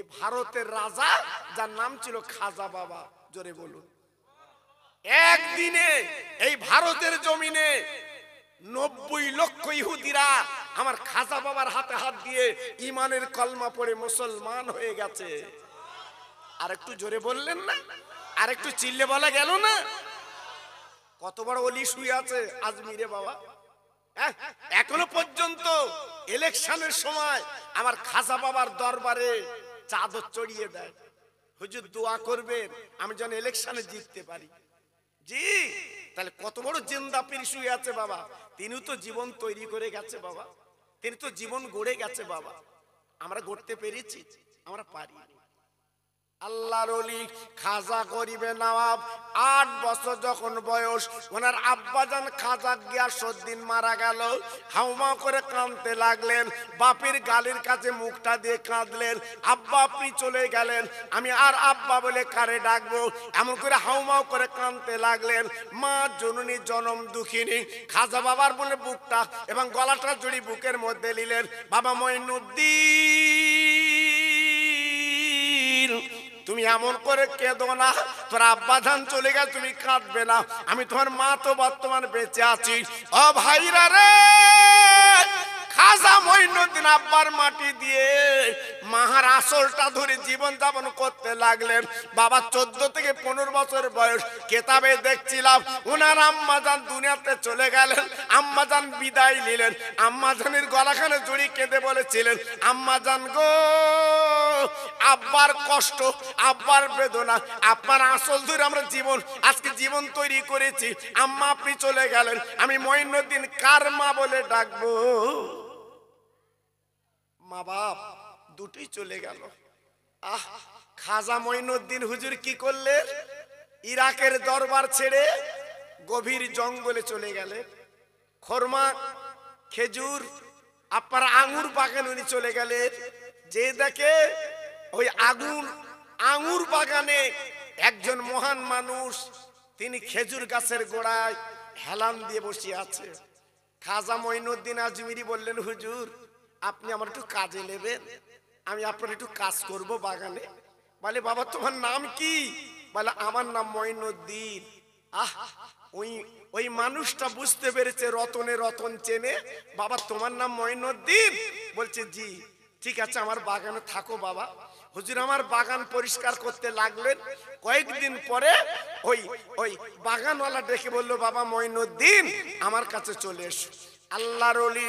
এই ভারতের রাজা যার নাম ছিল খাজা বাবা, জোরে বলুন। একদিনে এই ভারতের জমিনে 90 লক্ষ ইহুদিরা আমার খাজা বাবার হাতে হাত দিয়ে ইমানের কলমা পড়ে মুসলমান হয়ে গেছে। আর একটু জোরে বললেন না? আর একটু চিল্লে বলা গেল না? কত বড় ওলি শুয়ে আছে আজমিরে বাবা। এখনো পর্যন্ত ইলেকশনের সময় আমার খাজা বাবার দরবারে চাদর চড়িয়ে দেয়, হুজুর দোয়া করবেন আমি যেন ইলেকশনে জিততে পারি। জি, তাহলে কত বড় জিন্দা পীর শুয়ে আছে বাবা। তিনি তো জীবন তৈরি করে গেছে বাবা, তিনি তো জীবন গড়ে গেছে বাবা। আমরা গড়তে পেরেছি? আমরা পারি। আল্লাহর ওলি খাজা গরিবে নওয়াব 8 বছর যখন বয়স, ওনার আব্বাজান খাজা গিয়াসউদ্দিন মারা গেল। হাউমাউ করে কাঁদতে লাগলেন, বাপের গালির কাছে মুখটা দিয়ে কাঁদলেন। আব্বা আপনি চলে গেলেন, আমি আর আব্বা বলে কারে ডাকবো? এমন করে হাউমাউ করে কাঁদতে লাগলেন। মা জননী জনম দুঃখিনী খাজা বাবার বলে বুকটা এবং গলাটা জড়ি বুকের মধ্যে নিলেন। বাবা মঈনুদ্দিন, তুমি এমন করে কেঁদো না, তোর আব্বা জান চলে গেল, তুমি কাঁদবে না, আমি তোমার মা তো বর্তমান বেঁচে আছি। ও ভাইরা রে, খাজা মঈনুদ্দিন আব্বার মাটি দিয়ে মাহার আসলটা ধরে জীবন যাপন করতে লাগলেন। বাবা 14 থেকে 15 বছর বয়স। কেতাবে দেখছিলাম ওনার আম্মাজান দুনিয়াতে চলে গেলেন, আম্মাজান বিদায় নিলেন। আম্মাজানের গলাখানে জড়ি কেঁদে বলেছিলেন, আম্মাজান গো, আব্বার কষ্ট, আব্বার বেদনা, আব্বার আসল ধরে আমরা জীবন আজকে জীবন তৈরি করেছি। আম্মা আপনি চলে গেলেন, আমি মঈনুদ্দিন কার মা বলে ডাকবো? মা বাপ দুটোই চলে গেল। খাজা মঈনুদ্দিন হুজুর কি করলেন? ইরাকের দরবার ছেড়ে গভীর জঙ্গলে চলে গেলেন। খরমা, খেজুর, আপনার আঙ্গুর বাগান উনি চলে গেলেন। যে দেখে ওই আঙ্গুর বাগানে একজন মহান মানুষ, তিনি খেজুর গাছের গোড়ায় হেলান দিয়ে বসে আছে। খাজা মঈনুদ্দিন আজমিরি বললেন, হুজুর আপনি আমার একটু কাজে নেবেন, আমি আপনার একটু কাজ করব বাগানে। বলে বাবা তোমার নাম কি? বলে আমার নাম মঈনুদ্দিন। ওই মানুষটা বুঝতে পেরেছে রতনে রতন চেনে। বাবা তোমার নাম মঈনুদ্দিন? বলছে জি। ঠিক আছে আমার বাগানে থাকো বাবা। হুজুর আমার বাগান পরিষ্কার করতে লাগলেন। কয়েকদিন পরে ওই বাগানওয়ালা ডেকে বললো, বাবা মঈনুদ্দিন আমার কাছে চলে এসো। আল্লাহর ওলি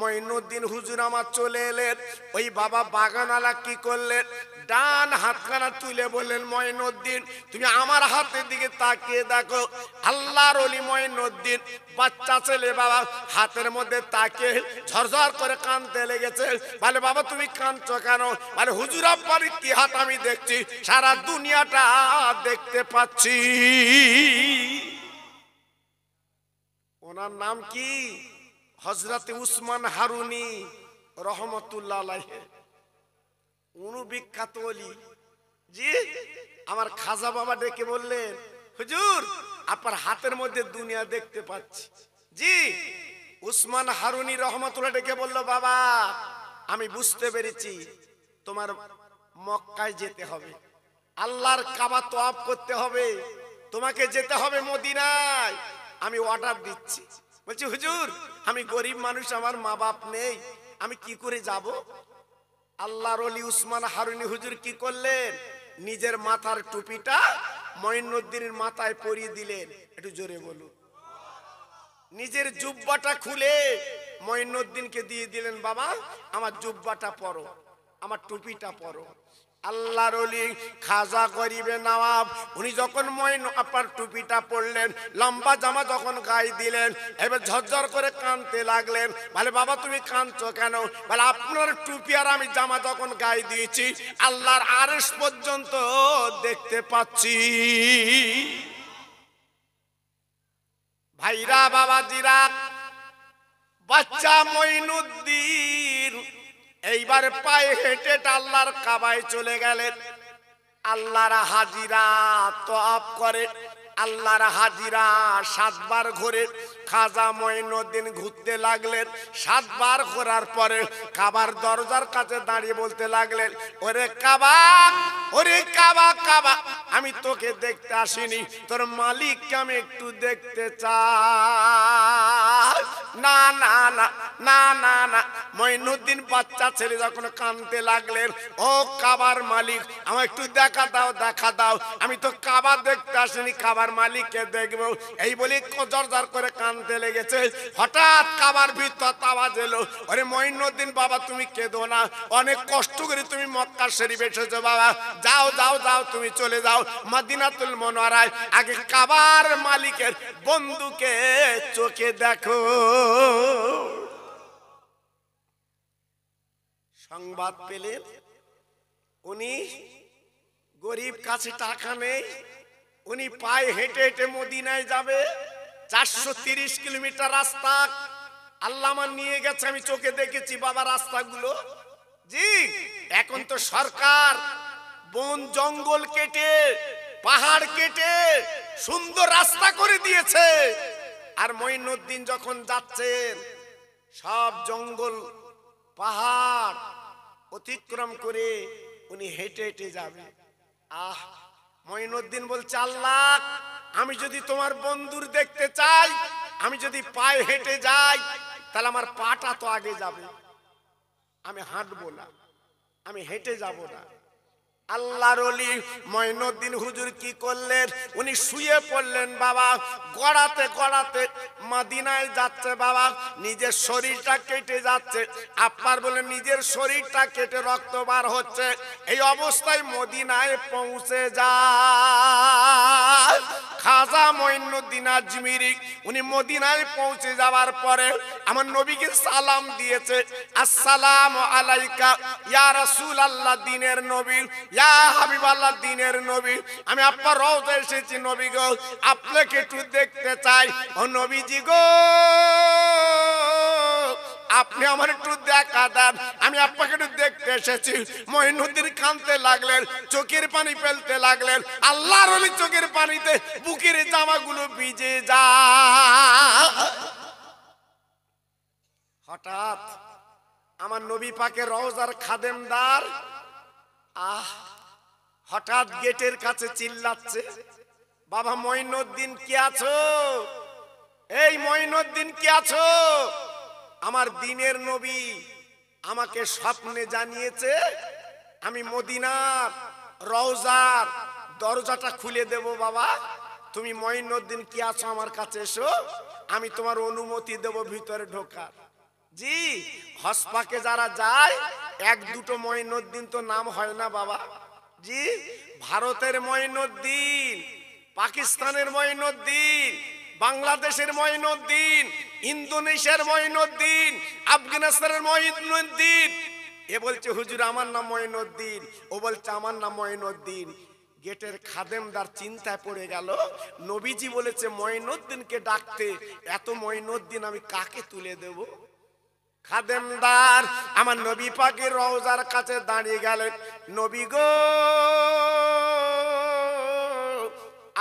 মঈনুদ্দিন হুজুর আমার চলে এলেন। ওই বাবা বাগানওয়ালা কি করলেন? ডান হাতখানা তুলে বললেন, মঈনুদ্দিন তুমি আমার হাতের দিকে তাকিয়ে দেখো। আল্লাহর ওলি মঈনুদ্দিন বাচ্চা ছেলে বাবা, হাতের মধ্যে তাকিয়ে ঝরঝর করে কাঁদতে লেগেছে। বলে বাবা তুমি কাঁদছো কেন? বলে হুজুর আপনার কি হাত আমি দেখছি, সারা দুনিয়াটা দেখতে পাচ্ছি। ওনার নাম কি? হযরত উসমান হারুনি রহমতুল্লাহ আলাইহি। উনি বিখ্যাত ওলি। জি, আমার খাজা বাবা ডেকে বললেন, হুজুর আপনার হাতের মধ্যে দুনিয়া দেখতে পাচ্ছি। জি, উসমান হারুনি রহমতুল্লাহ ডেকে বলল, বাবা আমি বুঝতে পেরেছি তোমার মক্কায় যেতে হবে, আল্লাহর কাবা তওয়াফ করতে হবে, তোমাকে যেতে হবে মদিনায়। আমি অর্ডার দিচ্ছি। বলছি হুজুর আমি গরিব মানুষ, আমার মা বাপ নেই, আমি কি করে যাব? আল্লাহর ওলি উসমান হারুনি হুজুর কি করলেন? নিজের মাথার টুপিটা মঈনুদ্দিনের মাথায় পরিয়ে দিলেন। একটু জোরে বলুন। নিজের জুব্বাটা খুলে মঈনুদ্দিনকে দিয়ে দিলেন, বাবা আমার জুব্বাটা পরো, আমার টুপিটা পরো। আল্লাহর ওলি খাজা গরিবে নওয়াব উনি যখন আপনার টুপিটা পরলেন, লম্বা জামা যখন গায়ে দিলেন, এবার ঝরঝর করে কাঁদতে লাগলেন। বলে বাবা তুমি কাঁদছো কেন? বলে আপনার টুপি আর আমি জামা যখন গায়ে দিয়েছি, আল্লাহর আরশ পর্যন্ত দেখতে পাচ্ছি। ভাইরা বাবাজিরা, বাচ্চা মঈনুদ্দিন এইবার পায়ে হেঁটে আল্লাহর কাবায় চলে গেলেন। আল্লাহর হাজিরা তওয়াফ করে আল্লাহর হাজিরা 7 বার ঘুরে খাজা মঈনুদ্দিন ঘুরতে লাগলেন। 7 বার ঘোরার পরে কাবার দরজার কাছে দাঁড়িয়ে বলতে লাগলেন, ওরে কাবা, ওরে কাবা, কাবা, আমি তোকে দেখতে আসিনি, তোর মালিককে আমি একটু দেখতে চাই। না না না না না না, মঈনুদ্দিন বাচ্চা ছেলে যখন কাঁদতে লাগলেন, ও কাবার মালিক, আমার একটু দেখা দাও, দেখা দাও, আমি তো কাবা দেখতে আসিনি, কাবার মালিককে দেখবো। এই বলি জোরজার করে কাঁদতে লেগেছে। হঠাৎ কাবার ভিতর আওয়াজ এলো, ওরে মঈনুদ্দিন বাবা, তুমি কেঁদো না, অনেক কষ্ট করে তুমি মক্কা শরীফ এসেছো বাবা, যাও যাও যাও, তুমি চলে যাও মদিনাতুল মুনাওয়ারায়, আগে কাবার মালিকের বন্ধুকে চোখে দেখো। সংবাদ পেলেন, উনি গরিব, কাছে টাকা নেই, উনি পায়ে হেঁটে হেঁটে মদিনায় যাবে। 430 কিলোমিটার রাস্তা আল্লাহ আমার নিয়ে গেছে, আমি চোখে দেখেছি বাবা রাস্তাগুলো। জি, এখন তো সরকার বন জঙ্গল কেটে, পাহাড় কেটে সুন্দর রাস্তা করে দিয়েছে। আর মঈনুদ্দিন যখন যাচ্ছেন, সব জঙ্গল পাহাড় অতিক্রম করে উনি হেঁটে হেঁটে যাবে। আহ, মঈনুদ্দিন বলছে, আল্লাহ, আমি যদি তোমার বন্ধুর দেখতে চাই, আমি যদি পায়ে হেঁটে যাই, তাহলে আমার পাটা তো আগে যাবে, আমি হাঁটবো না, আমি হেঁটে যাব না। আল্লাহর ওলি মঈনুদ্দিন হুজুর কি করলেন, উনি শুয়ে পড়লেন বাবা, গড়াতে গড়াতে মদিনায় যাচ্ছে বাবা, নিজের শরীরটা কেটে যাচ্ছে। আপনার বলে নিজের শরীরটা কেটে রক্ত বার হচ্ছে, এই অবস্থায় মদিনায় পৌঁছে যায় খাজা মঈনুদ্দিন আজমিরি। উনি মদিনায় পৌঁছে যাওয়ার পরে আমার নবীকে সালাম দিয়েছে, আসসালামু আলাইকা ইয়া রাসূলুল্লাহ, দিনের নবী, ইয়া হাবিবাল্লাহ, দিনের নবী, আমি আপনার রওজায় এসেছি নবী গো, আপনাকে একটু দেখতে চাই। ও নবীজি গো, আপনি আমার একটু দেখা দেন, আমি আপনাকে একটু দেখতে এসেছি। মঈনুদ্দিন কাঁদতে লাগলেন, চোখের পানি ফেলতে লাগলেন। আল্লাহর ওলি চোখের পানিতে বুকের জামাগুলো ভিজে যায়। হঠাৎ আমার নবী পাকের রওজার খাদেমদার হঠাৎ গেটের কাছে চিল্লাচ্ছে, বাবা মঈনুদ্দিন কি আছো? এই মঈনুদ্দিন কি আছো? আমার দিনের নবী আমাকে স্বপ্নে জানিয়েছে আমি মদিনার রওজার দরজাটা খুলে দেব। বাবা, তুমি মঈনুদ্দিন কি আছো, আমার কাছে এসো, আমি তোমার অনুমতি দেব ভিতরে ঢোকার। জি, হসপাকে যারা যায়, 1-2 মঈনুদ্দিন তো নাম হয় না বাবা। জি, ভারতের মঈনুদ্দিন, পাকিস্তানের মঈনুদ্দিন, বাংলাদেশের মঈনুদ্দিন, ইন্দোনেশিয়ার মঈনুদ্দিন, আফগানিস্তানের মঈনুদ্দিন। এ বলছে হুজুর আমার নাম মঈনুদ্দিন, ও বলছে আমার নাম মঈনুদ্দিন। গেটের খাদেমদার চিন্তায় পড়ে গেল, নবীজি বলেছে মঈনুদ্দিনকে ডাকতে, এত মঈনুদ্দিন আমি কাকে তুলে দেব? খাদেমদার আমার নবী পাকের রওজার কাছে দাঁড়িয়ে গেলেন, নবী গো,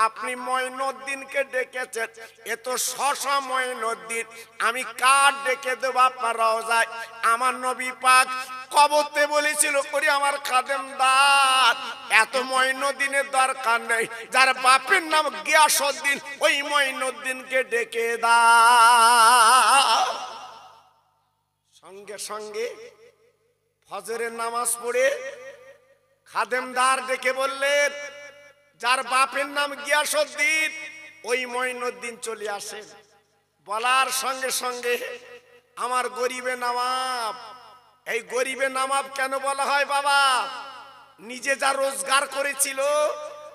আপনি মঈনুদ্দিনকে ডেকেছেন, এ তো শশা মঈনুদ্দিন, আমি কার ডেকে দেব আপনার রওজায়? আমার নবী পাক কবতে বলেছিল করি আমার খাদেমদার, এত মঈনুদ্দিনের দরকার নেই, যার বাপের নাম গিয়াসউদ্দিন, ওই মঈনুদ্দিনকে ডেকে দাও। সঙ্গে সঙ্গে ফজরের নামাজ পড়ে খাদেমদার ডেকে বললেন, যার বাপের নাম গিয়াসউদ্দিন, ওই মঈনুদ্দিন চলে আসেন। বলার সঙ্গে সঙ্গে আমার গরিবে নবাব, এই গরিবে নবাব কেন বলা হয় বাবা? নিজে যা রোজগার করেছিল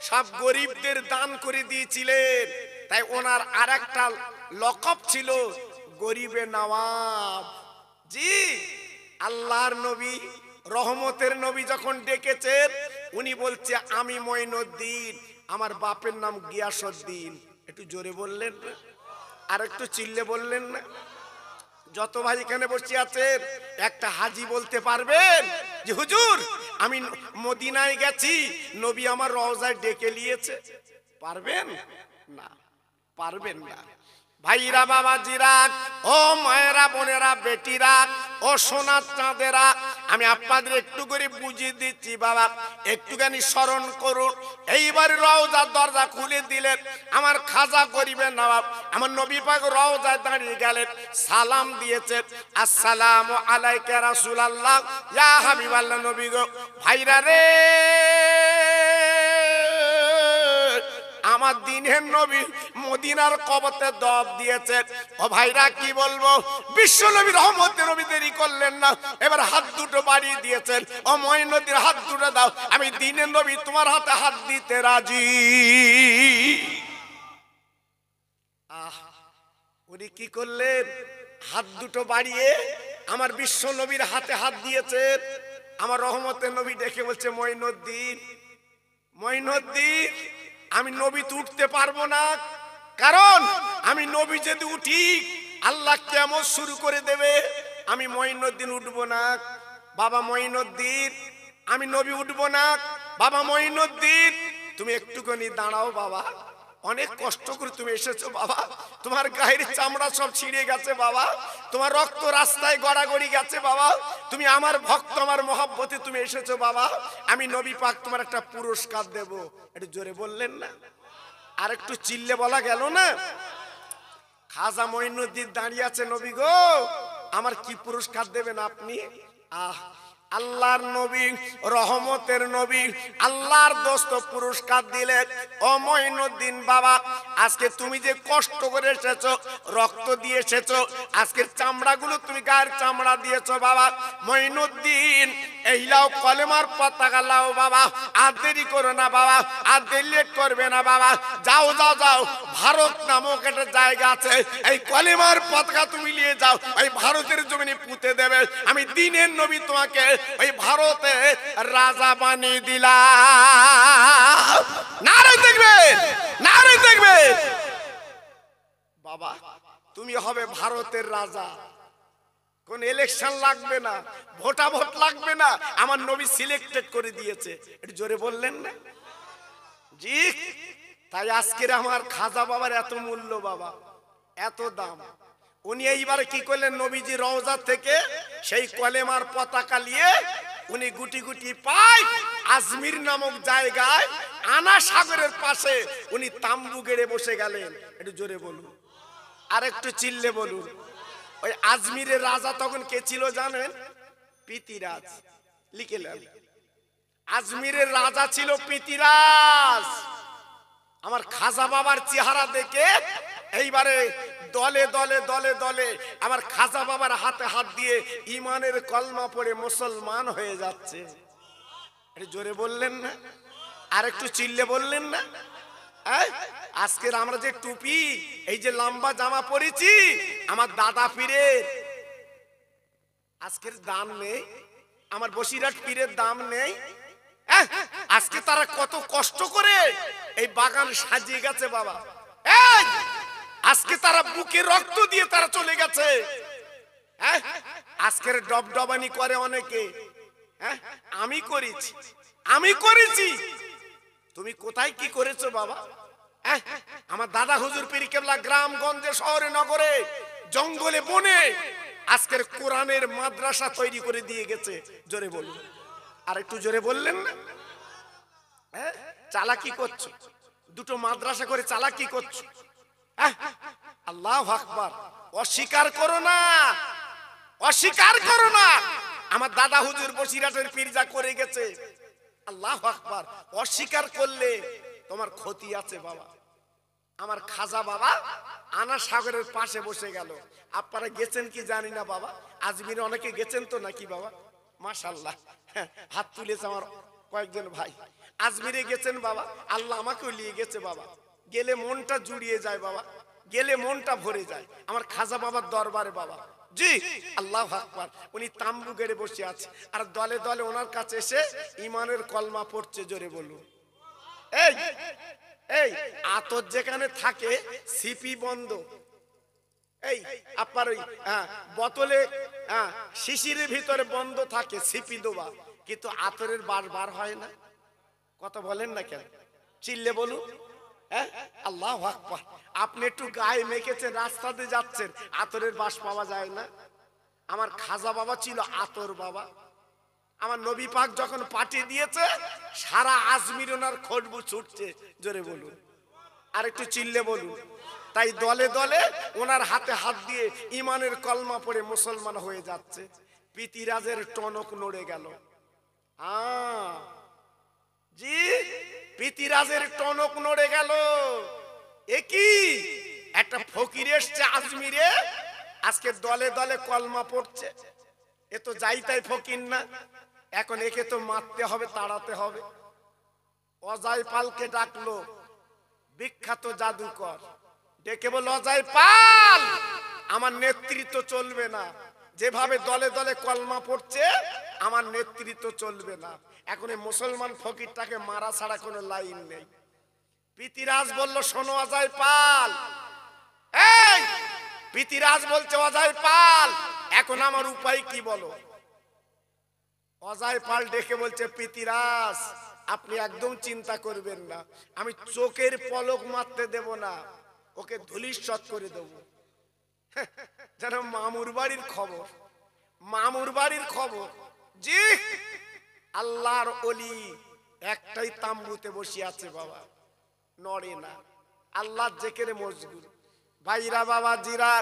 সব গরিবদের দান করে দিয়েছিলেন, তাই ওনার আরেকটা লকব ছিল গরিবে নবাব। জি, আল্লাহর নবী, রহমতের নবী যখন ডেকেছেন, উনি বলছে আমি মঈনুদ্দিন, আমার বাপের নাম গিয়াসউদ্দিন। একটু জোরে বললেন না? আর একটু চিল্লে বললেন না? যত ভাই এখানে বসে আছেন, একটা হাজি বলতে পারবেন যে হুজুর আমি মদিনায় গেছি, নবী আমার রওজায় ডেকে নিয়েছে? পারবেন? না, পারবেন না। ভাইরা বাবাজিরা, ও মায়েরা বোনেরা বেটিরা, ও সোনার চাঁদেরা, আমি আপনাদের একটু করে বুঝিয়ে দিচ্ছি বাবা, একটুখানি স্মরণ করুন। এইবার রওজার দরজা খুলে দিলেন আমার খাজা গরিবের নবাব, আমার নবী পাক রওজায় দাঁড়িয়ে গেলেন, সালাম দিয়েছেন, আসসালামু আলাইকা রাসূলুল্লাহ, ইয়া হাবিবাল্লাহ নবী গো। ভাইরা রে, আমার দিনের নবী মদিনার কবরে দব দিয়েছেন। ও ভাইরা কি বলবো, বিশ্ব নবী রহমতের নবী দেরি করলেন না, এবার হাত দুটো বাড়িয়ে দিয়েছেন। ও মঈনুদ্দিন হাত দুটো দাও, আমি দিনের নবী তোমার হাতে হাত দিতে রাজি। উনি কি করলেন, হাত দুটো বাড়িয়ে আমার বিশ্ব নবীর হাতে হাত দিয়েছেন। আমার রহমতের নবী দেখে বলছে, মঈনুদ্দিন, মঈনুদ্দিন, আমি নবী তো উঠতে পারবো না, কারণ আমি নবী যদি উঠি আল্লাহ কিয়ামত শুরু করে দেবে, আমি মঈনুদ্দিন উঠবো না। বাবা মঈনুদ্দিন, আমি নবী উঠবো না। বাবা মঈনুদ্দিন, তুমি একটুখানি দাঁড়াও বাবা, অনেক কষ্ট করে তুমি এসেছো বাবা, তোমার গায়ের চামড়া সব ছিঁড়ে গেছে বাবা, তোমার রক্ত রাস্তায় গড়াগড়ি গেছে বাবা, তুমি আমার ভক্ত, আমার মহব্বতে তুমি এসেছো বাবা, আমি নবী পাক তোমার একটা পুরস্কার দেব। একটু জোরে বললেন না, আর একটু চিল্লে বলা গেল না? খাজা মঈনুদ্দিন দাঁড়িয়ে আছে, নবী গো আমার কি পুরস্কার দেবেন আপনি? আল্লাহর নবী, রহমতের নবী, আল্লাহর দোস্ত পুরস্কার দিলেন। ও মঈনুদ্দিন বাবা, আজকে তুমি যে কষ্ট করে এসেছো, রক্ত দিয়ে এসেছো, আজকের চামড়াগুলো তুমি গায়ের চামড়া দিয়েছো বাবা। মঈনুদ্দিন, এই লাও কলেমার পতাকা লাও বাবা, আর দেরি করো না বাবা, আর দেরি লেট করবে না বাবা, যাও যাও যাও, ভারত নামক একটা জায়গা আছে, এই কলেমার পতাকা তুমি নিয়ে যাও, এই ভারতের জমিনে পুঁতে দেবে, আমি দিনের নবী তোমাকে ওই ভারতে রাজা বানিয়ে দিলাম। নারে দেখবে, নারে দেখবে বাবা, তুমি হবে ভারতের রাজা, কোন ইলেকশন লাগবে না, ভোটাভোট লাগবে না, আমার নবী সিলেক্টেড করে দিয়েছে। একটু জোরে বললেন না জি? তাই আজকের আমার খাজা বাবার এত মূল্য বাবা, এত দাম। উনি এইবারে কি করলেন, নবীজি রওজা থেকে সেই কলেমার পতাকা নিয়ে উনি গুটি গুটি পায় আজমির নামক জায়গায় আনা সাগরের পাশে উনি তাম্বু গেড়ে বসে গেলেন। একটু জোরে বলুন, আর একটু চিল্লে বলুন। ওই আজমিরের রাজা তখন কে ছিল জানেন? পৃথিরাজ। লিখেলেন, আজমিরের রাজা ছিল পৃথিরাজ। আমার খাজা বাবার চেহারা দেখে এইবারে দলে দলে দলে দলে আমার খাজা বাবার হাতে হাত দিয়ে ইমানের কলমা পড়ে মুসলমান হয়ে যাচ্ছে। জোরে বললেন না, আর একটু চিল্লে বললেন না? আজকের আমরা যে টুপি, এই যে লম্বা জামা পরেছি, আমার দাদা পীরের আজকের দাম নেই, আমার বসিরহাট পীরের দাম নেই। আজকে তারা কত কষ্ট করে এই বাগান সাজিয়ে গেছে বাবা, আজকে তারা বুকে রক্ত দিয়ে তারা চলে গেছে। আজকের ডবডবানি করে অনেকে, আমি করেছি, আমি করেছি, তুমি কোথায় কি করেছো বাবা? আমার দাদা হুজুর পীর কেবলা গ্রামগঞ্জে, শহরে, নগরে, জঙ্গলে, বনে আজকের কোরআনের মাদ্রাসা তৈরি করে দিয়ে গেছে। জোরে বলুন, আর একটু জোরে বললেন না? চালাকি করছো, দুটো মাদ্রাসা করে চালাকি করছো। আল্লাহু আকবার, অস্বীকার করো না, অস্বীকার করো না। আমার দাদা হুজুর বসিরহাটের পীর যা করে গেছে, আল্লাহু আকবার, অস্বীকার করলে তোমার ক্ষতি আছে বাবা। আমার খাজা বাবা আনা সাগরের পাশে বসে গেল। আপনারা গেছেন কি জানি না বাবা, আজমিরে অনেকে গেছেন তো নাকি বাবা? মাশাআল্লাহ, হাত তুলেছে আমার কয়েকজন ভাই। আজমিরে গেছেন বাবা, আল্লাহ আমাকেও নিয়ে গেছে বাবা। গেলে মনটা জুড়িয়ে যায় বাবা, গেলে মনটা ভরে যায় আমার খাজা বাবার দরবারে বাবা। জি, আল্লাহু আকবার। উনি তাম্বু গেড়ে বসে আছে, আর দলে দলে ওনার কাছে এসে ইমানের কলমা পড়ছে। জোরে বলুন। এই এই আতর যেখানে থাকে সিপি বন্ধ, এই আপনার ওই বোতলে শিশিরের ভিতরে বন্ধ থাকে সিপি দোবা, কিন্তু আতরের বার বার হয় না। কথা বলেন না কেন? চিল্লে বলুন। হ্যাঁ, আল্লাহু আকবার। আপনি একটু গায়ে মেখেছেন, রাস্তাতে যাচ্ছেন, আতরের বাস পাওয়া যায় না? আমার খাজা বাবা ছিল আতর বাবা। আমার নবী পাক যখন পাঠিয়ে দিয়েছে, সারা আজমির ওনার খুশবু ছুটছে। জোরে বলুন, আর একটু চিল্লে বলুন। তাই দলে দলে ওনার হাতে হাত দিয়ে ইমানের কলমা পড়ে মুসলমান হয়ে যাচ্ছে। পিতিরাজের টনক নড়ে গেল। জি, পিতিরাজের টনক নড়ে গেল। একই একটা ফকির এসছে আজমিরে, আজকে দলে দলে কলমা পড়ছে। এ তো যাই তাই ফকির না, এখন একে তো মারতে হবে, তাড়াতে হবে। অজয় পালকে ডাকলো, বিখ্যাত জাদুকর, ডেকে বলল, অজয় পাল, আমার নেতৃত্ব চলবে না, যেভাবে দলে দলে কলমা পড়ছে আমার নেতৃত্ব চলবে না। এখন এই মুসলমান ফকিরটাকে মারা ছাড়া কোনো লাইন নেই। পিতিরাজ বলল, শোনো অজয় পাল, এই পিতিরাজ বলছে, অজয় পাল, এখন আমার উপায় কি বলো? অজয় পাল ডেকে বলছে, পিতিরাজ, আপনি একদম চিন্তা করবেন না, আমি চোখের পলক মারতে দেব না, ওকে ধূলিসাৎ করে দেব। যেন মামুর বাড়ির খবর, মামুর বাড়ির খবর। জি, আল্লাহর ওলি একটাই তাম্বুতে বসে আছে বাবা, নড়ে না, আল্লাহর জিকিরে মশগুল। ভাইরা বাবা জিরা,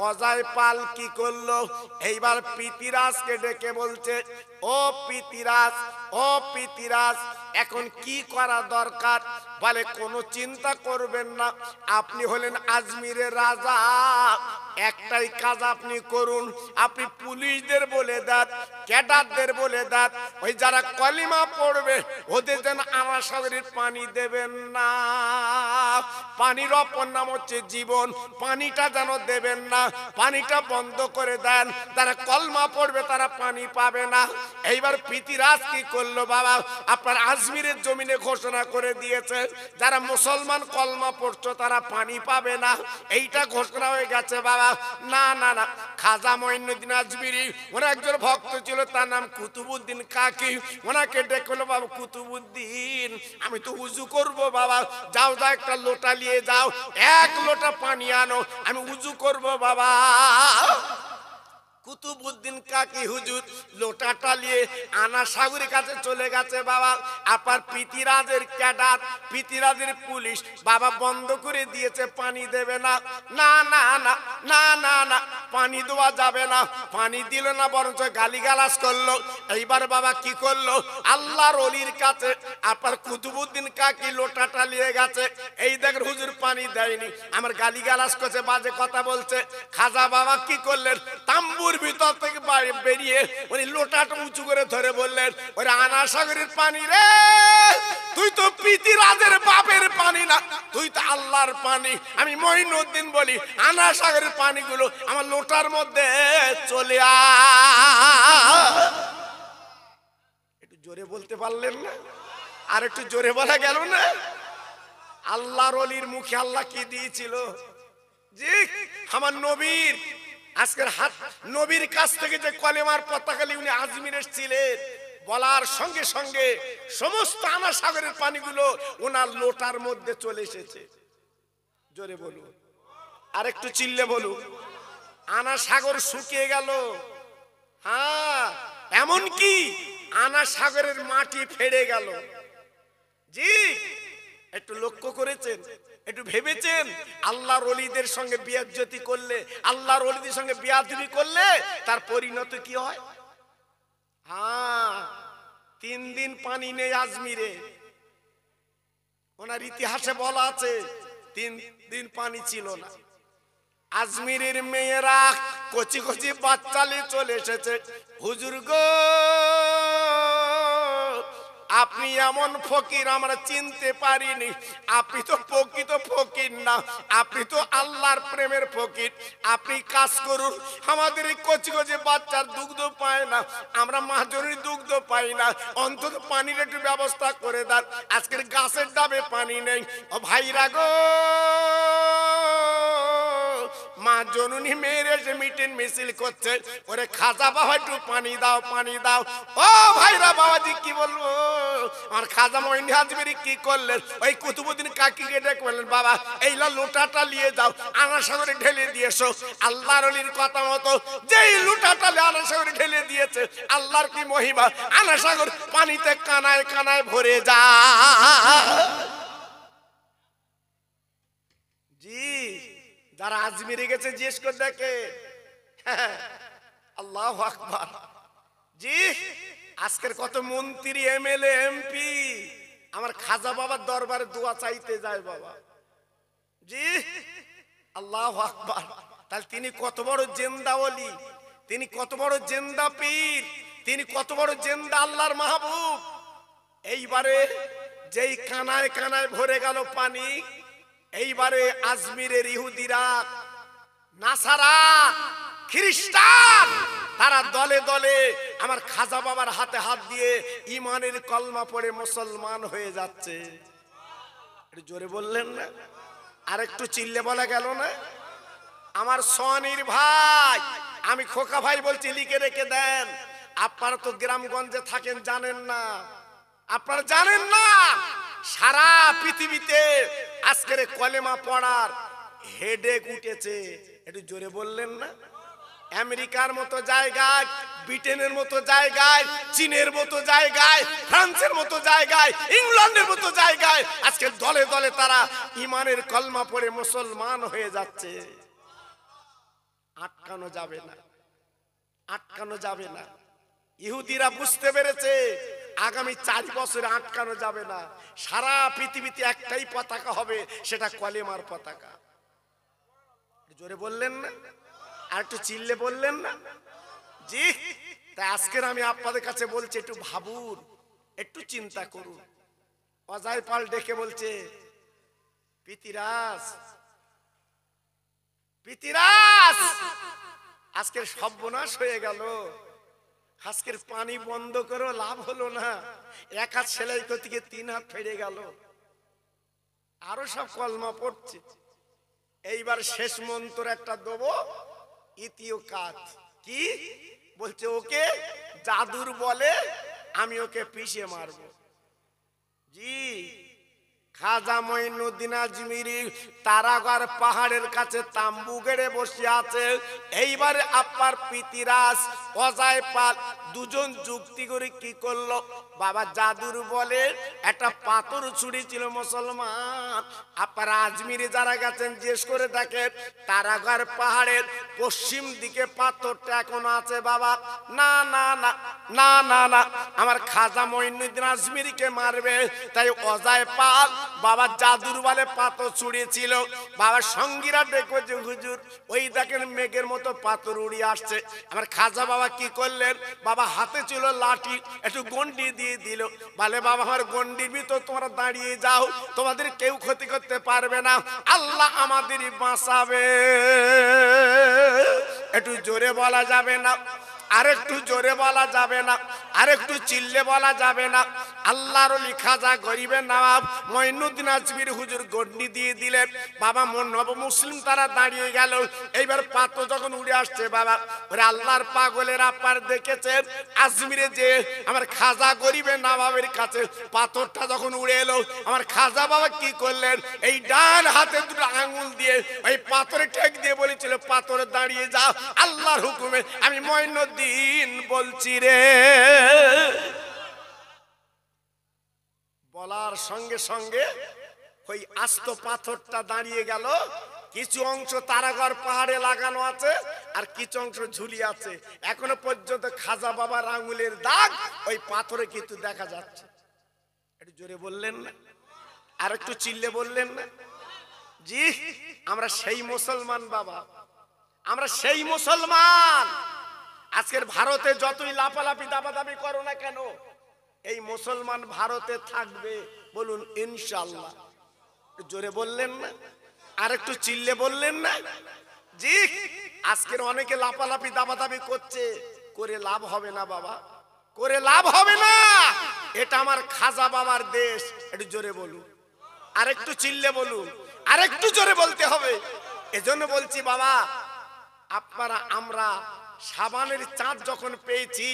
অজয় পাল কি করলো? এইবার পিতিরাজকে ডেকে বলছে, ও পিতিরাজ, ও পিতিরাজ, এখন কি করা দরকার? বলে, কোনো চিন্তা করবেন না, আপনি হলেন আজমিরের রাজা, একটাই কাজ আপনি করুন, আপনি পুলিশদের বলে দেন, ক্যাডারদের বলে দেন, ওই যারা কলিমা পড়বে ওদের যেন আমার সাগরের পানি দেবেন না। পানির অপর নাম হচ্ছে জীবন, পানিটা যেন দেবেন না, পানিটা বন্ধ করে দেন, তারা কলমা পড়বে তারা পানি পাবে না। এইবার পিতিরাজ কি করলো বাবা? আপনার আজমিরের জমিনে ঘোষণা করে দিয়েছে, যারা মুসলমান কলমা পড়ছো তারা পানি পাবে না, এইটা ঘোষণা হয়ে গেছে বাবা। না না না, খাজা মঈনুদ্দিন আজমিরি, ওনার একজন ভক্ত ছিল, তার নাম কুতুবউদ্দিন কাকি, ওনাকে ডেকলো, বাবা কুতুবউদ্দিন, আমি তো উজু করব বাবা, যাও যাও একটা লোটা নিয়ে যাও, এক লোটা পানি আনো, আমি উজু করব বাবা। কুতুবউদ্দিন কাকি হুজুর লোটাটা নিয়ে আনা সাগরের কাছে চলে গেছে বাবা। আপার পিতিরাজের ক্যাডার, পিতিরাজের পুলিশ বাবা বন্ধ করে দিয়েছে, পানি দেবে না। না না না না না না, পানি দেওয়া যাবে না। পানি দিল না, বরঞ্চ গালিগালাজ করলো। এইবার বাবা কি করলো? আল্লাহর ওলির কাছে আপার কুতুবউদ্দিন কাকি লোটাটা নিয়ে গেছে, এই দেখেন হুজুর পানি দেয়নি, আমার গালিগালাজ করছে, বাজে কথা বলছে। খাজা বাবা কি করলেন? তাম্বুর ভিতর থেকে বেরিয়ে উনি লোটাটা উঁচু করে ধরে বললেন, ওরে আনা সাগরের পানি রে, তুই তো পিতিরাজের বাপের পানি না, তুই তো আল্লাহর পানি। আমি মঈনুদ্দিন বলি, আনা সাগরের পানিগুলো আমার লোটার মধ্যে চলে আ। একটু জোরে বলতে পারলেন না? আর একটু জোরে বলা গেল না? আল্লাহর ওলির মুখে আল্লাহ কি দিয়েছিল? জি, আমার নবীর আজকের হাত, নবীর কাছ থেকে যে কলেমার পতাকালি উনি আজমির এসেছিলেন, বলার সঙ্গে সঙ্গে সমস্ত আনা সাগরের পানিগুলো ওনার লোটার মধ্যে চলে এসেছে। জোরে বলুন, আর একটু চিল্লে বলুন। আনা সাগর শুকিয়ে গেল। হ্যাঁ, এমন কি আনা সাগরের মাটি ফেড়ে গেল। জি, একটু লক্ষ্য করেছেন, একটু ভেবেছেন? আল্লাহর ওলিদের সঙ্গে বিয়াজ্জতি করলে, আল্লাহর ওলিদের সঙ্গে বিয়াদবি করলে তার পরিণতি কি হয়? হ্যাঁ, 3 দিন পানি নেই আজমিরে, ওনার ইতিহাসে বলা আছে 3 দিন পানি ছিল না। আজমিরের মেয়েরা কচি কচি বাচ্চা নিয়ে চলে এসেছে, হুজুর গো, আপনি এমন ফকির আমরা চিনতে পারিনি, আপনি তো প্রকৃত ফকির না, আপনি তো আল্লাহর প্রেমের ফকির। আপনি কাজ করুন, আমাদের এই কচি কচি বাচ্চার দুগ্ধ পায় না, আমরা মাঝরির দুগ্ধ পাই না, অন্তত পানির একটু ব্যবস্থা করে দেন। আজকের গাছের ডাবে পানি নেই। ও ভাইরা গো, মা জননী মেয়ের এসে মিটিং মিছিল করছে, ওরে খাজা বাবা একটু পানি দাও পানি দাও। ও ভাইরা বাবাজি কি বলবো, আমার খাজা মঈন আজমিরি কি করলেন, ওই কুতুবুদ্দিন কাকিকে ডেকে বললেন বাবা এই লোটাটা নিয়ে যাও, আনার সাগরে ঢেলে দিয়েছো। আল্লাহর ওলির কথা মতো যেই লোটাটা আনার সাগরে ঢেলে দিয়েছে, আল্লাহর কি মহিমা, আনার সাগর পানিতে কানায় কানায় ভরে যায়। জি যারা আজমিরে গেছে জিজ্ঞেস করে দেখে। আল্লাহু আকবার। জি আজকের কত মন্ত্রী এমএলএ এমপি আমার খাজা বাবার দরবারে দোয়া চাইতে যায় বাবা। জি আল্লাহু আকবার। তাহলে তিনি কত বড় জিন্দা ওলি, তিনি কত বড় জিন্দা পীর, তিনি কত বড় জিন্দা আল্লাহর মাহবুব। এইবারে যেই কানায় কানায় ভরে গেল পানি, এইবারে আজমিরের ইহুদিরা, নাসারা, খ্রিস্টান তারা দলে দলে আমার খাজা বাবার হাতে হাত দিয়ে ইমানের কলমা পড়ে মুসলমান হয়ে যাচ্ছে। একটু জোরে বললেন না, আর একটু চিল্লে বলা গেল না? আমার সনির ভাই, আমি খোকা ভাই বলছি, লিখে রেখে দেন। আপনারা তো গ্রামগঞ্জে থাকেন, জানেন না, আপনারা জানেন না সারা পৃথিবীতে আজকের কলেমা পড়ার হেডেক উঠেছে। একটু জোরে বললেন না? আমেরিকার মতো জায়গায়, ব্রিটেনের মতো জায়গায়, চীনের মতো জায়গায়, ফ্রান্সের মতো জায়গায়, ইংল্যান্ডের মতো জায়গায় আজকে দলে দলে তারা ইমানের কলমা পড়ে মুসলমান হয়ে যাচ্ছে। আটকানো যাবে না, আটকানো যাবে না। ইহুদিরা বুঝতে পেরেছে আগামী 4 বছরে আটকানো যাবে না। সারা পৃথিবীতে একটাই পতাকা হবে, সেটা কলেমার পতাকা। জোরে বললেন না, আর একটু চিল্লে বললেন না? জি তাই আজকের আমি আপনাদের কাছে বলছি, একটু ভাবুন, একটু চিন্তা করুন। অজয় পাল ডেকে বলছে পিতিরাজ, পিতিরাজ আজকের সর্বনাশ হয়ে গেল, আজকের পানি বন্ধ করো লাভ হলো না, 1 হাত সেলাই করতে গিয়ে 3 হাত ফেড়ে গেল। আরো সব কলমা পড়ছে। এইবার শেষ মন্ত্র একটা দেবো, ইতিও কাজ কি বলছে, ওকে জাদুর বলে আমি ওকে পিষে মারবো। জি খাজা মঈনুদ্দিন আজমিরি তারাগড় পাহাড়ের কাছে তাম্বু গেড়ে বসে আছে। এইবারে আপনার পিতিরাজ অজয় পাল দুজন যুক্তি করে কি করলো, বাবা জাদুর বলে একটা পাথর ছুঁড়েছিল মুসলমান। আপনারা আজমিরে যারা গেছেন জিজ্ঞেস করে দেখেন, তারাগড় পাহাড়ের পশ্চিম দিকে পাথরটা এখনো আছে বাবা। না না না না না না, আমার খাজা মঈনুদ্দিন আজমিরিকে মারবে, তাই অজয় পাল বাবা জাদুর বলে পাথর ছুঁড়েছিল। বাবা সঙ্গীরা ডেকেছে, হুজুর ওই দেখেন মেঘের মতো পাথর উড়িয়ে আসছে। আমার খাজা বাবা কি করলেন, বাবা হাতে ছিল লাঠি, একটু গন্ডি দিয়ে দিল, বলে বাবা আমার গন্ডির ভিতর তোমরা দাঁড়িয়ে যাও, তোমাদের কেউ ক্ষতি করতে পারবে না, আল্লাহ আমাদেরই বাঁচাবে। একটু জোরে বলা যাবে না? আর একটু জোরে বলা যাবে না? আর একটু চিল্লে বলা যাবে না? আল্লাহর ওলি খাজা গরিবের নওয়াব মঈনুদ্দিন আজমিরি হুজুর গন্ডি দিয়ে দিলেন। বাবা নব মুসলিম তারা দাঁড়িয়ে গেল। এইবার পাথর যখন উড়ে আসছে বাবা, ওরে আল্লাহর পাগলের আপার দেখেছেন আজমিরে যে আমার খাজা গরিবের নওয়াবের কাছে পাথরটা যখন উড়ে এলো, আমার খাজা বাবা কি করলেন, এই ডান হাতে 2 আঙ্গুল দিয়ে ওই পাথরে ঠেক দিয়ে বলেছিল, পাথরে দাঁড়িয়ে যাও, আল্লাহর হুকুমে আমি মঈনুদ্দিন বলছি রে। বলার সঙ্গে সঙ্গে ওই আস্ত পাথরটা দাঁড়িয়ে গেল। কিছু অংশ তারাগড় পাহাড়ে লাগানো আছে, আর কিছু অংশ ঝুলিয়ে আছে। এখনো পর্যন্ত খাজা বাবার আঙুলের দাগ ওই পাথরে কিন্তু দেখা যাচ্ছে। একটু জোরে বললেন না? আর একটু চিল্লে বললেন না? জি আমরা সেই মুসলমান বাবা, আমরা সেই মুসলমান। আজকের ভারতে যতই লাফালাফি দাবাদাবি করো না কেন, এই মুসলমান ভারতে থাকবে, বলুন ইনশাআল্লাহ। জোরে বললেন না? আর একটু চিল্লে বললেন না? জি আজকের অনেকে লাফালাফি দাবাদাবি করছে, করে লাভ হবে না বাবা, করে লাভ হবে না। এটা আমার খাজা বাবার দেশ। একটু জোরে বলুন, আর একটু চিল্লে বলুন, আর একটু জোরে বলতে হবে। এজন্য বলছি বাবা, আপনারা আমরা সাবানের চাঁদ যখন পেয়েছি,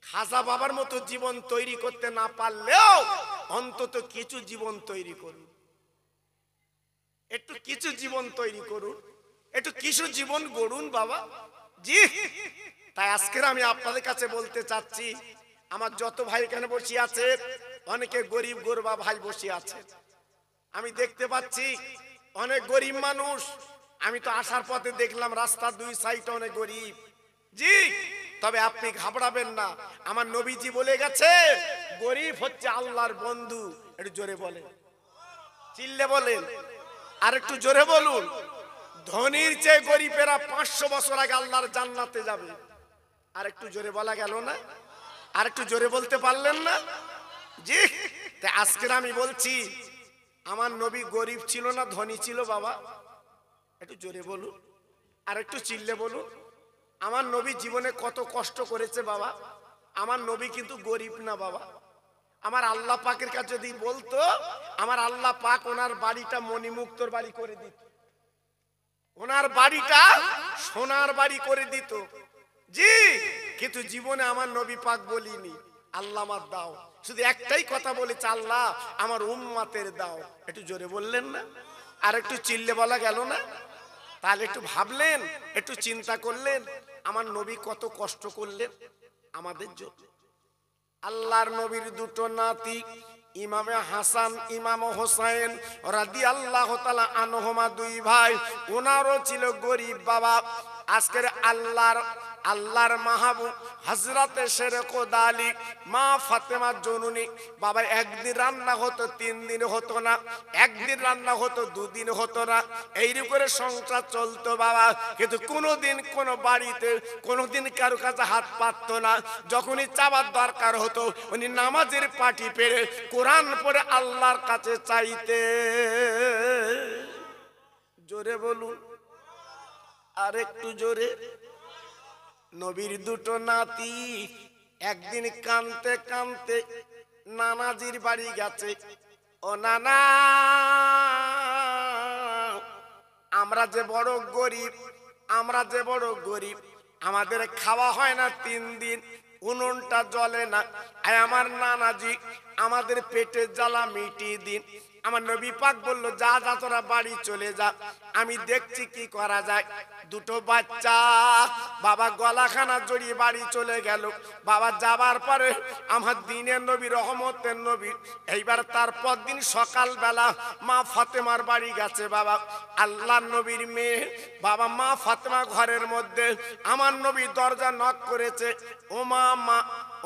খাজা বাবার মতো জীবন তৈরি করতে না পারলেও অন্তত কিছু জীবন তৈরি করুন, একটু কিছু জীবন তৈরি করুন, একটু কিছু জীবন গড়ুন বাবা। জি, তাই আজকের আমি আপনাদের কাছে বলতে চাচ্ছি, আমার যত ভাই এখানে বসে আছে, অনেকে গরিব গরবা ভাই বসে আছে, আমি দেখতে পাচ্ছি অনেক গরিব মানুষ। আমি তো আসার পথে দেখলাম রাস্তার দুই সাইডে অনেক গরিব। জি, তবে আপনি ঘাবড়াবেন না, আমার নবীজি বলে গেছে গরিব হচ্ছে আল্লাহর বন্ধু। একটু জোরে বলেন, চিল্লে বলেন, আর একটু জোরে বলুন। ধনীর চেয়ে গরিবেরা 500 বছর আগে আল্লাহর জান্নাতে যাবে। আর একটু জোরে বলা গেল না? আর একটু জোরে বলতে পারলেন না? জি, তাই আজকের আমি বলছি, আমার নবী গরিব ছিল না ধনী ছিল বাবা? একটু জোরে বলুন, আর একটু চিল্লে বলুন। আমার নবী জীবনে কত কষ্ট করেছে বাবা। আমার নবী কিন্তু গরিব না বাবা। আমার আল্লাহ পাকের কাছে যদি বলতো, আমার আল্লাহ পাক ওনার বাড়িটা মণিমুক্তর বাড়ি করে দিত, ওনার বাড়িটা সোনার বাড়ি করে দিত। জি, কিন্তু জীবনে আমার নবী পাক বলিনি আল্লাহ আমার দাও, শুধু একটাই কথা বলেছে, আল্লাহ আমার উম্মতের দাও। একটু জোরে বললেন না? আর একটু চিল্লে বলা গেল না? তাহলে একটু ভাবলেন, একটু চিন্তা করলেন আমার নবী কত কষ্ট করলেন আমাদের জন্য। আল্লাহর নবীর দুটো নাতি ইমামে হাসান ইমাম হোসেন রাদিয়াল্লাহু তাআলা আনহুমা, দুই ভাই, ওনারও ছিল গরিব বাবা। আজকের আল্লাহর মাহবুব হযরতে শেরে কোদালি মা ফাতেমা জননী বাবা, একদিন রান্না হতো 3 দিন হতো না, একদিন রান্না হতো 2 দিন হতো না, এইরকম করে সংসার চলতো বাবা। কিন্তু কোনোদিন কোনো বাড়িতে কোনোদিন কারো কাছে হাত পাততো না। যখনই চাবার দরকার হতো উনি নামাজের পাটি পেরে কোরআন পড়ে আল্লাহর কাছে চাইতে। জোরে বলুন, আর একটু জোরে। নবীর দুটো নাতি একদিন কানতে কানতে নানাজির বাড়ি গেছে। ও নানা, আমরা যে বড় গরিব, আমরা যে বড় গরিব, আমাদের খাওয়া হয় না 3 দিন, উনুনটা জ্বলে না। আমার নানাজি আমাদের পেটের জ্বালা মিটিয়ে দিন। আমার নবী পাক বলল, যা যা তোরা বাড়ি চলে যা, আমি দেখছি কি করা যায়। দুটো বাচ্চা বাবা গলাখানা জড়িয়ে বাড়ি চলে গেল। বাবা যাবার পরে আমার দিনের নবী রহমতের নবী এইবার তারপর দিন সকালবেলা মা ফাতেমার বাড়ি গেছে বাবা। আল্লাহর নবীর মেয়ে বাবা মা ফাতেমা ঘরের মধ্যে, আমার নবী দরজা নক করেছে, ও মা, মা,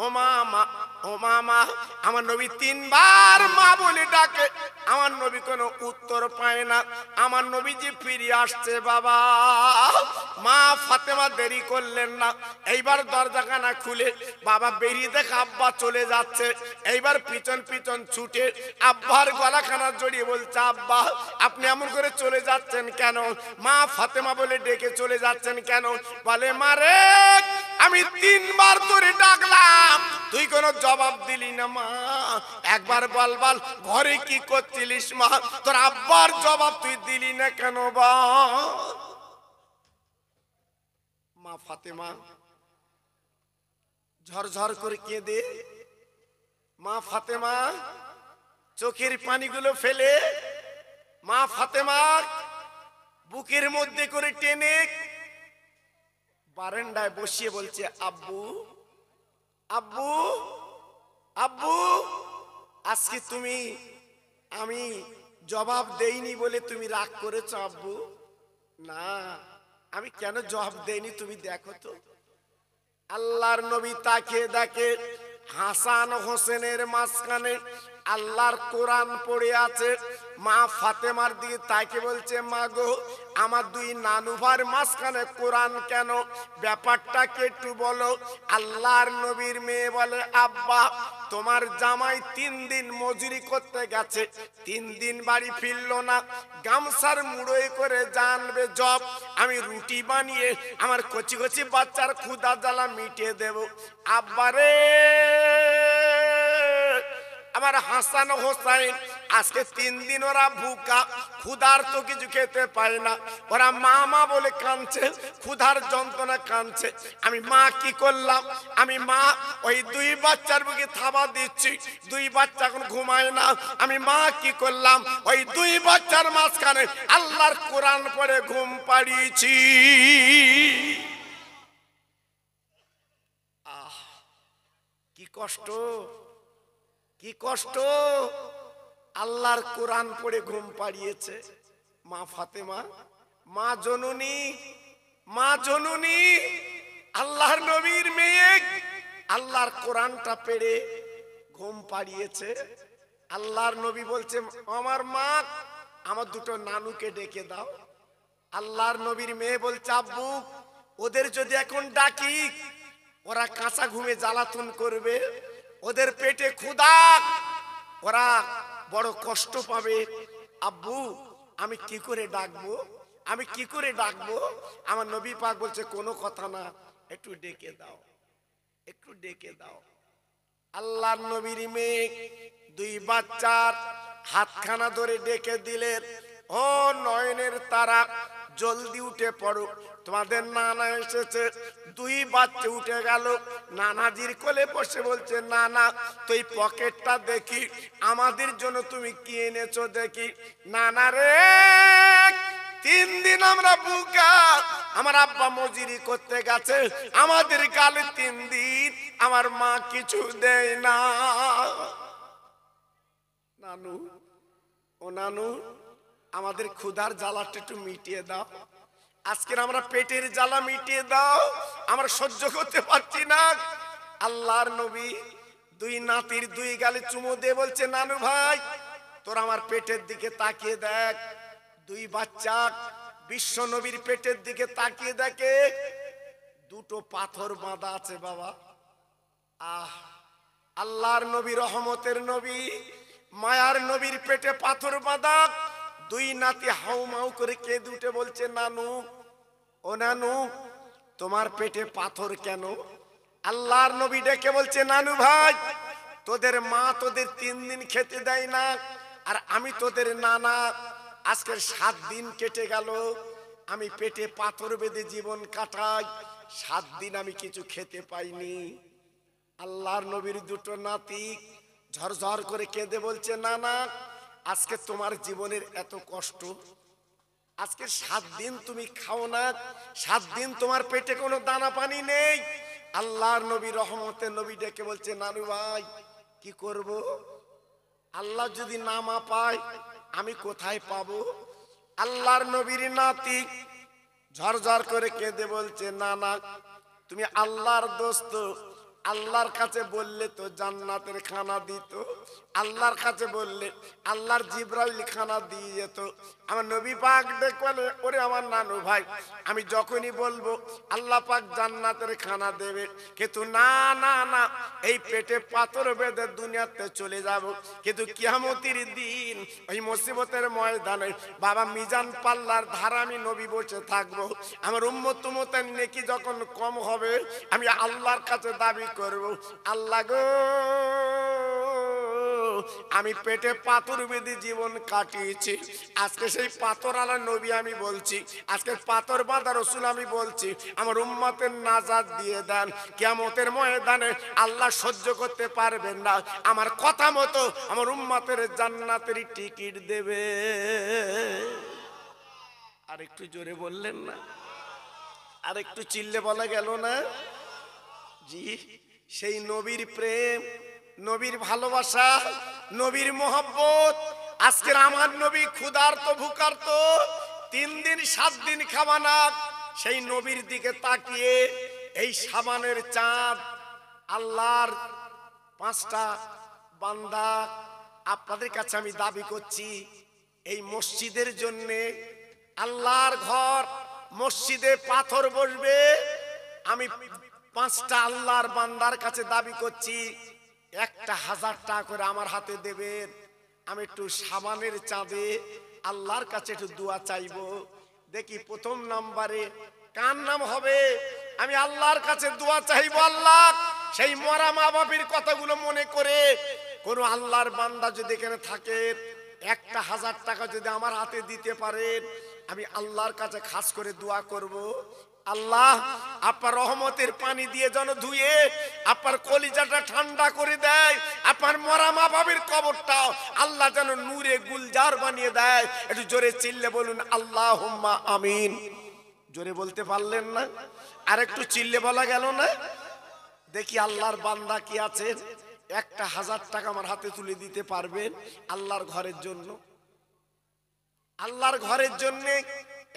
ও মা, মা, ও মা, মা। আমার নবী 3 বার মা বলে ডাকে, আমার নবী কোনো উত্তর পায় না। আমার নবীজি ফিরে আসছে বাবা। মা ফাতেমা দেরি করলেন না, এইবার দরজাখানা খুলে বাবা বেরিয়ে দেখে আব্বা চলে যাচ্ছে। এইবার পিছন পিছন ছুটে আব্বার গলাখানা জড়িয়ে বলছে, আব্বা আপনি এমন করে চলে যাচ্ছেন কেন? মা ফাতেমা বলে ডেকে চলে যাচ্ছেন কেন? বলে, মারে আমি 3 বার ধরে ডাকলাম, তুই কোনো জবাব দিলি না মা। একবার বল বল, ঘরে কি করছিলিস মা? তোর আব্বার জবাব তুই দিলি না কেন বল? মা ফাতেমা ঝরঝর করে কেঁদে, মা ফাতেমা চোখের পানিগুলো ফেলে, মা ফাতেমা বুকের মধ্যে করে টেনে বারান্দায় বসিয়ে বলছে, আব্বু, আব্বু, আব্বু, আজকে তুমি আমি জবাব দেইনি বলে তুমি রাগ করেছো আব্বু? না, আমি কেন জবাব দেইনি তুমি দেখো তো। আল্লাহর নবী তাকে দেখে হাসান হোসেনের মাঝখানে আল্লাহর কোরআন পড়ে আছে। মা ফাতেমার দিকে তাকে বলছে, মা গো, আমার 2 নানুভার মাঝখানে কোরআন কেন? ব্যাপারটা কে একটু বলো। আল্লাহর নবীর মেয়ে বলে, আব্বা তোমার জামাই 3 দিন মজুরি করতে গেছে, 3 দিন বাড়ি ফিরলো না, গামছার মুড়োয় করে জানবে জব, আমি রুটি বানিয়ে আমার কচি কচি বাচ্চার ক্ষুধা জ্বালা মিটিয়ে দেব। আব্বারে, আমার হাসান হোসেন আজকে 3 দিন ওরা ভুকা, ক্ষুধার্ত, কিছু খেতে পায় না। ওরা মা মা বলে কাঁদছে, ক্ষুধার যন্ত্রণা কাঁদছে। আমি মা কি করলাম, আমি মা ওই 2 বাচ্চার বুকে থাবা দিচ্ছি, 2 বাচ্চা এখন ঘুমায় না। আমি মা কি করলাম, ওই 2 বাচ্চার মাঝখানে আল্লাহর কোরআন পড়ে ঘুম পাড়িয়েছি। কি কষ্ট, কি কষ্ট! আল্লাহর কোরআন পড়ে ঘুম পাড়িয়েছে মা ফাতেমা, মা জননী, মা জননী, আল্লাহর নবীর মেয়ে আল্লাহর কোরআনটা পড়ে ঘুম পাড়িয়েছে। আল্লাহর নবী বলছে, আমার মা, আমার 2টো নানুকে ডেকে দাও। আল্লাহর নবীর মেয়ে বলছে, আব্বু ওদের যদি এখন ডাকি ওরা কাঁচা ঘুমে জ্বালাতন করবে, ওদের পেটে ক্ষুধা, ওরা বড় কষ্ট পাবে। আব্বু আমি কি করে ডাকবো, আমি কি করে ডাকবো? আমার নবী পাক বলছে, কোনো কথা না, একটু ডেকে দাও, একটু ডেকে দাও। আল্লাহর নবীর মেয়ে 2 বাচ্চার হাতখানা ধরে ডেকে দিলেন, ও নয়নের তারা জলদি উঠে পড়ো, তোমাদের নানা এসেছে। 2 বাচ্চা উঠে গেল, নানাজির কোলে বসে বলছে, নানা তুই পকেটটা দেখি, আমাদের জন্য তুমি কি এনেছো দেখি। নানা রে, 3 দিন আমরা বুকা, আমার আব্বা মজুরি করতে গেছে, আমাদের গালে 3 দিন আমার মা কিছু দেয় না। নানু, ও নানু, আমাদের ক্ষুধার জ্বালাটা একটু মিটিয়ে দাও, আজকের আমরা পেটের জ্বালা মিটিয়ে দাও, আমরা সহ্য করতে পারছি না। আল্লাহর নবী 2 নাতির 2 গালে চুমো দিয়ে বলছে, নানু ভাই তোর আমার পেটের দিকে তাকিয়ে দেখ। 2 বাচ্চা বিশ্ব নবীর পেটের দিকে তাকিয়ে দেখে 2টো পাথর বাঁধা আছে বাবা। আহ, আল্লাহর নবী, রহমতের নবী, মায়ার নবীর পেটে পাথর বাঁধা। 2 নাতি হাউমাউ করে কেঁদে উঠে বলছে, নানু, ও নানু তোমার পেটে পাথর কেন? আল্লাহর নবী ডেকে বলছে, নানু ভাই তোদের মা তোদের 3 দিন খেতে দেয় না, আর আমি তোদের নানা, আজকের 7 দিন কেটে গেল, আমি পেটে পাথর বেঁধে জীবন কাটাই, 7 দিন আমি কিছু খেতে পাইনি। আল্লাহর নবীর 2টো নাতি ঝরঝর করে কেঁদে বলছে, নানা আজকে তোমার জীবনের এত কষ্ট, আজকে 7 দিন তুমি খাও না, 7 দিন তোমার পেটে কোনো দানা পানি নেই। আল্লাহর নবী, রহমতের নবী ডেকে বলছে, নানু ভাই কি করব? আল্লাহ যদি না মা পায় আমি কোথায় পাবো? আল্লাহর নবীর নাতি ঝরঝর করে কেঁদে বলছে, নানা তুমি আল্লাহর দোস্ত, আল্লাহর কাছে বললে তো জান্নাতের খানা দিত, আল্লাহর কাছে বললে আল্লাহর জিবরাইল খানা দিয়ে যেত। আমার নবী পাক ডেকে বলে, ওরে আমার নানু ভাই, আমি যখনই বলবো আল্লাহ পাক জান্নাতের খানা দেবে, কিন্তু না না না, এই পেটে পাথর বেঁধে দুনিয়াতে চলে যাব, কিন্তু কিয়ামতের দিন ওই মুসিবতের ময়দানে বাবা মিজান পাল্লার ধারা আমি নবী বসে থাকবো। আমার উম্মত উম্মতের নেকি যখন কম হবে আমি আল্লাহর কাছে দাবি করব, আল্লাহ গো আমি পেটে পাথর বেঁধে জীবন কাটিয়েছি, আজকে সেই পাথর আলা নবী আমি বলছি, আজকে পাথর বাঁধা রসুল আমি বলছি, আমার উম্মতের নাজাত দিয়ে দেন। কিয়ামতের ময়দানে আল্লাহ সহ্য করতে পারবেন না, আমার কথা মতো আমার উম্মতের জান্নাতের টিকিট দেবে। আর একটু জোরে বললেন না? আর একটু চিল্লে বলা গেল না? জি, সেই নবীর প্রেম, নবীর ভালোবাসা, নবীর মোহব্বত। আজকের আমার নবী ক্ষুধার্ত ভুকার্ত, 3 দিন 7 দিন খাওয়া না, সেই নবীর দিকে তাকিয়ে এই সাবানের চাঁদ, আল্লাহর 5টা বান্দা, আপনাদের কাছে আমি দাবি করছি, এই মসজিদের জন্যে, আল্লাহর ঘর মসজিদে পাথর বসবে, আমি 5টা আল্লাহর বান্দার কাছে দাবি করছি, 1000 টাকা করে আমার হাতে দেবেন, আমি একটু সাবানের চাঁদে আল্লাহর কাছে একটু দোয়া চাইবো। দেখি প্রথম নাম্বারে কার নাম হবে? আমি আল্লাহর কাছে দোয়া চাইবো, আল্লাহ সেই মরা মা বাপির কথাগুলো মনে করে কোন আল্লাহর বান্দা যদি এখানে থাকে 1000 টাকা যদি আমার হাতে দিতে পারেন, আমি আল্লাহর কাছে খাস করে দোয়া করব, আল্লাহ আপনার রহমতের পানি দিয়ে যেন ধুয়ে আপনার কলিজাটা ঠান্ডা করে দেয়, আপনার মরা মা বাবার কবরটা আল্লাহ যেন নূরে গুলজার বানিয়ে দেয়। একটু জোরে চিল্লে বলুন আল্লাহুম্মা আমিন। জোরে বলতে পারলেন না? আর একটু চিল্লে বলা গেল না? দেখি আল্লাহর বান্দা কি আছে 1000 টাকা আমার হাতে তুলে দিতে পারবেন আল্লাহর ঘরের জন্য? আল্লাহর ঘরের জন্য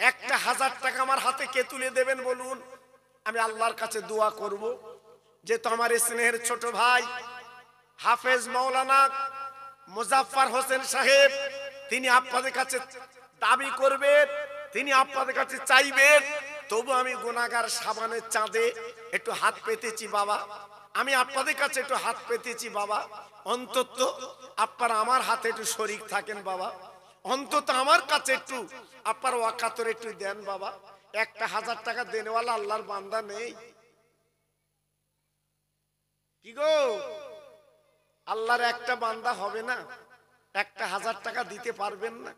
1000 টাকা আমার হাতে কে তুলে দেবেন বলুন? আমি আল্লাহর কাছে দোয়া করব যে তোমার স্নেহের ছোট ভাই হাফেজ মাওলানা মুজাফফর হোসেন সাহেব, তিনি আপনাদের কাছে দাবি করবেন, তিনি আপনাদের কাছে চাইবেন, তবু আমি গুনাহগার সাবানের চাঁদে একটু হাত পেতেছি বাবা, আমি আপনাদের কাছে একটু হাত পেতেছি বাবা, অন্তত আপনারা আমার হাতে একটু শরীক থাকেন বাবা, অন্তত আমার কাছে একটু আপনার ওয়াকাতরে একটু দেন বাবা। 1000 টাকা দেনেওয়ালা আল্লাহর বান্দা নেই কি গো? আল্লাহর একটা বান্দা হবে না? 1000 টাকা দিতে পারবেন না?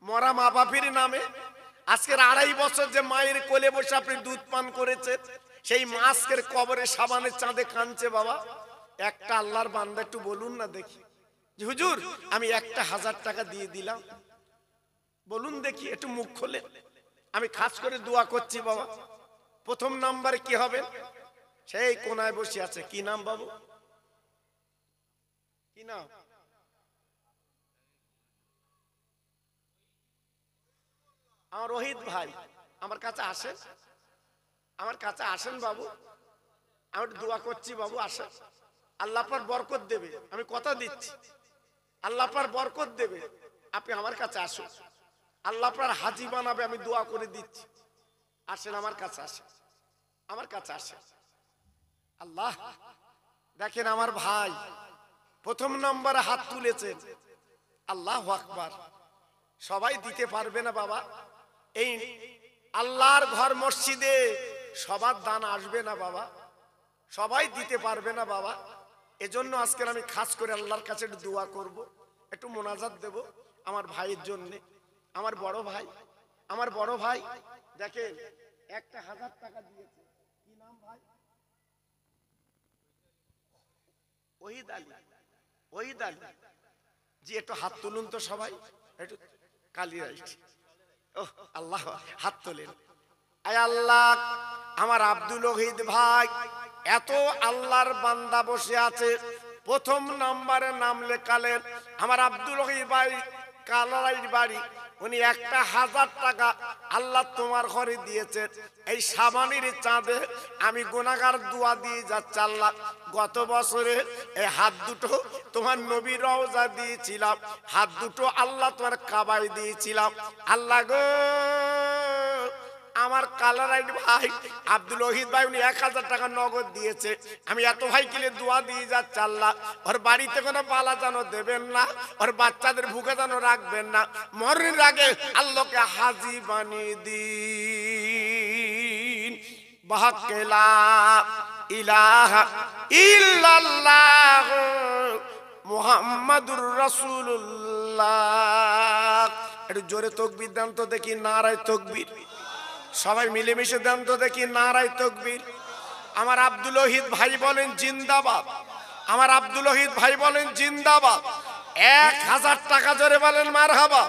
মরা মা বাপের নামে আজকের 2.5 বছর যে মায়ের কোলে বসে আপনি দুধ পান করেছেন, সেই মা আজকের কবরে সাবানের চাঁদে কাঁদছে বাবা। একটা আল্লাহর বান্দা একটু বলুন না দেখি যে হুজুর আমি 1000 টাকা দিয়ে দিলাম, বলুন দেখি, একটু মুখ খোলে। আমি খাস করে দোয়া করছি বাবা। প্রথম নাম্বারে কি হবে? সেই কোনায় বসে আছে, কি নাম বাবু, কি নাম? আমার রোহিত ভাই, আমার কাছে আসেন, আমার কাছে আসেন বাবু, আমি দোয়া করছি বাবু, আসেন। আল্লাহ পাক বরকত দেবে, আমি কথা দিচ্ছি, আল্লাহ পাক বরকত দেবে, আপনি আমার কাছে আসুন, আল্লাহ পাক হাজি বানাবে, আমি দোয়া করে দিচ্ছি। আসেন আমার কাছে, আসেন আমার কাছে, আসেন। আল্লাহ দেখেন আমার ভাই প্রথম নম্বরে হাত তুলেছেন, আল্লাহু আকবার। সবাই দিতে পারবে না বাবা, এই আল্লাহর ঘর মসজিদে সবার দান আসবে না বাবা, সবাই দিতে পারবে না বাবা। এজন্য আজকে আমি খাস করে আল্লাহর কাছে একটু দোয়া করব, একটু মোনাজাত দেব আমার ভাইয়ের জন্য। আমার বড় ভাই, আমার বড় ভাই দেখেন 1000 টাকা দিয়েছে, কি নাম ভাই? ওহিদ আলী, ওহিদ আলী জি, একটু হাত তুলুন তো সবাই, একটু কালিয়া। আল্লাহ হাত তোলেন। আয় আল্লাহ, আমার আব্দুল ওহিদ ভাই এত আল্লাহর বান্দা বসে আছে, প্রথম নম্বরে নাম লেখালেন আমার আব্দুল ওহিদ ভাই, কালারাইর বাড়ি। উনি 1000 টাকা আল্লাহ তোমার ঘরে দিয়েছে। এই সাবানের চাঁদে আমি গুনাহগার দোয়া দিয়ে যাচ্ছি, আল্লাহ গত বছরে এই হাত দুটো তোমার নবীর রওজা দিয়েছিলাম, হাত দুটো আল্লাহ তোমার কাবায় দিয়েছিলাম। আল্লাহ গো, আমার কালারাইট ভাই আব্দুল ওহিদ ভাই উনি 1000 টাকা নগদ দিয়েছে। আমি এত ভাই কিলে দোয়া দিয়ে যাচ্ছি, আল্লাহ ওর বাড়িতে কোনো পালা যেন দেবেন না, ওর বাচ্চাদের ভুকে যেন রাখবেন না, মরণের আগে আল্লাহকে হাজি বানিয়ে দিন। বাহাক্কেলা ইলাহা ইল্লাল্লাহ মুহাম্মাদুর রাসূলুল্লাহ। একটু জোরে তাকবীর দেন তো দেখি, নারায়ে তাকবীর। সবাই মিলেমিশে দেন তো দেখি, নারায়ে তাকবীর। আমার আব্দুল ওহিদ ভাই বলেন জিন্দাবাদ, আমার আব্দুল ওহিদ ভাই বলেন জিন্দাবাদ। 1000 টাকা জোরে বলেন মারহাবা।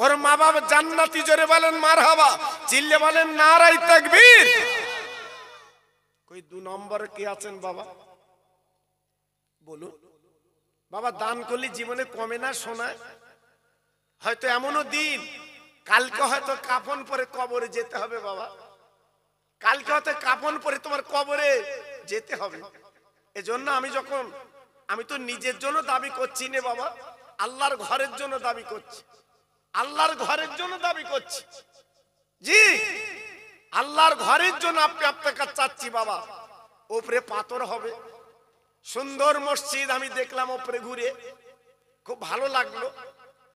ওর মা বাবা জান্নাতি জোরে বলেন মারহাবা। চিল্লে বলেন নারায়ে তাকবীর। কই 2 নম্বরে কে আছেন বাবা বলুন? বাবা দান করলে জীবনে কমে না শোনায়? হয়তো এমনও দিন কালকে হয়তো কাফন পরে কবরে যেতে হবে বাবা, কালকে হয়তো কাফন পরে তোমার কবরে যেতে হবে। এজন্য আমি তো নিজের জন্য দাবি করছি না বাবা, আল্লাহর ঘরের জন্য দাবি করছি, আল্লাহর ঘরের জন্য দাবি করছি। জি, আল্লাহর ঘরের জন্য আপনার কাছে চাচ্ছি বাবা। উপরে পাথর হবে, সুন্দর মসজিদ আমি দেখলাম উপরে ঘুরে, খুব ভালো লাগলো।